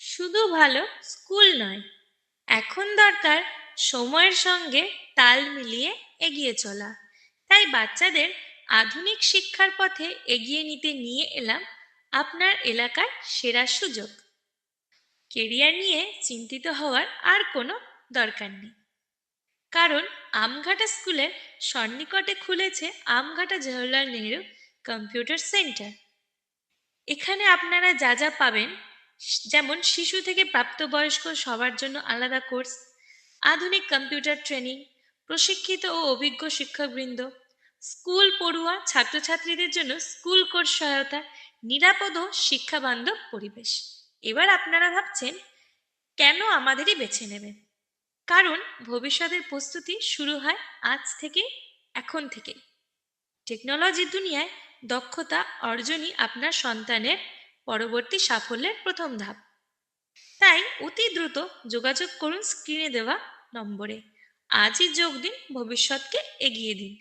শুধু ভালো স্কুল নয়, এখন দরকার সময়ের সঙ্গে তাল মিলিয়ে এগিয়ে চলা। তাই বাচ্চাদের আধুনিক শিক্ষার পথে এগিয়ে নিয়ে এলাম আপনার এলাকার সেরা সুযোগ। কেরিয়ার নিয়ে চিন্তিত হওয়ার আর কোনো দরকার নেই, কারণ আমঘাটা স্কুলের সন্নিকটে খুলেছে আমঘাটা জওহরলাল নেহরু কম্পিউটার সেন্টার। এখানে আপনারা যা যা পাবেন, যেমন শিশু থেকে প্রাপ্তবয়স্ক সবার জন্য আলাদা কোর্স, আধুনিক কম্পিউটার ট্রেনিং, প্রশিক্ষিত ও অভিজ্ঞ শিক্ষকবৃন্দ, স্কুল পড়ুয়া ছাত্রছাত্রীদের জন্য স্কুল কোর্স সহায়তা, নিরাপদ ও শিক্ষাবান্ধব পরিবেশ। এবার আপনারা ভাবছেন কেন আমাদেরই বেছে নেবেন? কারণ ভবিষ্যতের প্রস্তুতি শুরু হয় আজ থেকে, এখন থেকে। টেকনোলজির দুনিয়ায় দক্ষতা অর্জনই আপনার সন্তানের পরবর্তী সাফল্যের প্রথম ধাপ। তাই অতি দ্রুত যোগাযোগ করুন স্ক্রিনে দেওয়া নম্বরে। আজই যোগ দিন, ভবিষ্যৎকে এগিয়ে দিন।